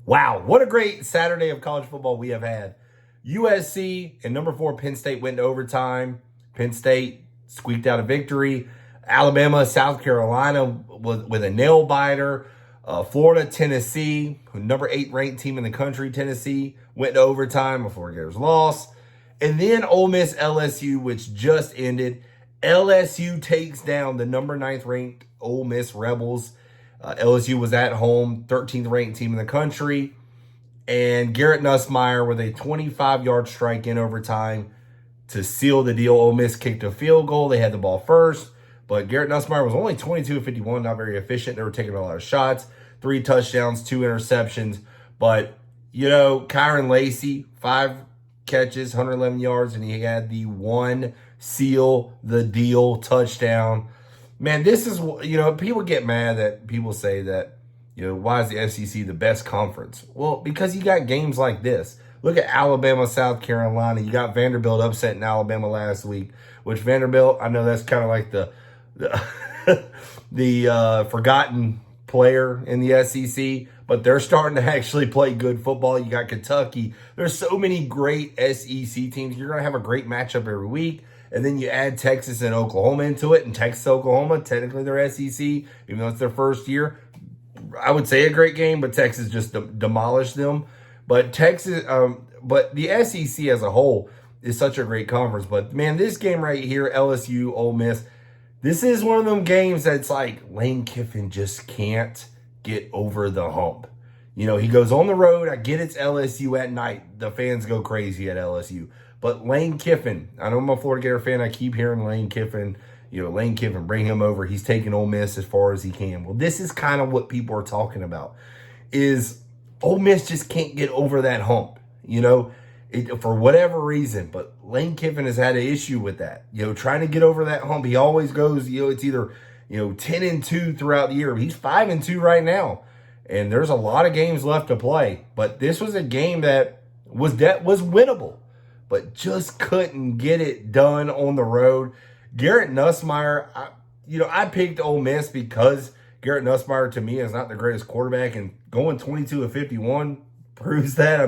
Wow, what a great Saturday of college football we have had. USC and number 4 Penn State went to overtime. Penn State squeaked out a victory. Alabama, South Carolina with a nail biter. Florida, Tennessee, who number 8 ranked team in the country, Tennessee, went to overtime before Gators lost. And then Ole Miss, LSU, which just ended. LSU takes down the number 9th ranked Ole Miss Rebels. LSU was at home, 13th ranked team in the country. And Garrett Nussmeier with a 25-yard strike in overtime to seal the deal. Ole Miss kicked a field goal. They had the ball first. But Garrett Nussmeier was only 22 of 51, not very efficient. They were taking a lot of shots. 3 touchdowns, 2 interceptions. But, Kyron Lacey, 5 catches, 111 yards, and he had the 1 seal the deal touchdown. Man, this is, people get mad that people say that, why is the SEC the best conference? Well, because you got games like this. Look at Alabama, South Carolina. You got Vanderbilt upsetting Alabama last week, which Vanderbilt, I know that's kind of like the forgotten player in the SEC, but they're starting to actually play good football. You got Kentucky. There's so many great SEC teams. You're going to have a great matchup every week. And then you add Texas and Oklahoma into it. And Texas, Oklahoma, technically they're SEC, even though it's their first year. I would say a great game, but Texas just demolished them. But but the SEC as a whole is such a great conference. But, man, this game right here, LSU, Ole Miss, this is one of them games that's like Lane Kiffin just can't get over the hump. He goes on the road. I get it's LSU at night. The fans go crazy at LSU. But Lane Kiffin, I know I'm a Florida Gator fan. I keep hearing Lane Kiffin, bring him over. He's taking Ole Miss as far as he can. Well, this is kind of what people are talking about, is Ole Miss just can't get over that hump, for whatever reason. But Lane Kiffin has had an issue with that, trying to get over that hump. He always goes, it's either, 10-2 throughout the year. He's 5-2 right now. And there's a lot of games left to play. But this was a game that was winnable, but just couldn't get it done on the road. Garrett Nussmeier, I picked Ole Miss because Garrett Nussmeier, to me, is not the greatest quarterback, and going 22 of 51 proves that.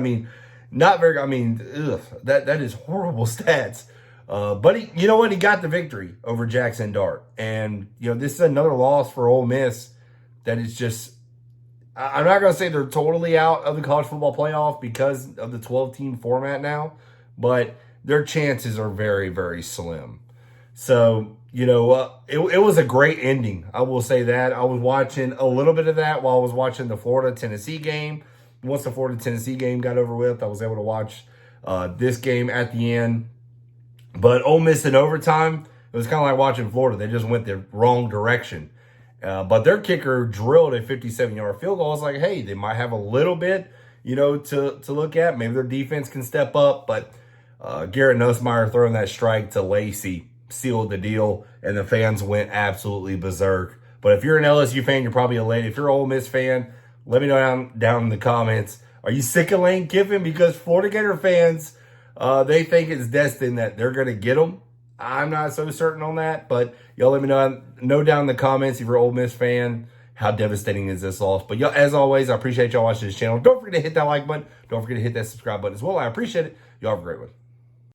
That is horrible stats. But he got the victory over Jackson Dart. And, this is another loss for Ole Miss that is just, I'm not going to say they're totally out of the college football playoff because of the 12-team format now, but their chances are very, very slim. So, it was a great ending. I will say that. I was watching a little bit of that while I was watching the Florida-Tennessee game. Once the Florida-Tennessee game got over with, I was able to watch this game at the end. But Ole Miss in overtime, it was kind of like watching Florida. They just went the wrong direction. But their kicker drilled a 57-yard field goal. I was like, hey, they might have a little bit, to look at. Maybe their defense can step up. But Garrett Nussmeier throwing that strike to Lacey sealed the deal, and the fans went absolutely berserk. But if you're an LSU fan, you're probably elated. If you're an Ole Miss fan, let me know down in the comments. Are you sick of Lane Kiffin? Because Florida Gator fans, they think it's destined that they're going to get him. I'm not so certain on that, but y'all let me know down in the comments if you're an Ole Miss fan, how devastating is this loss. But y'all, as always, I appreciate y'all watching this channel. Don't forget to hit that like button. Don't forget to hit that subscribe button as well. I appreciate it. Y'all have a great one.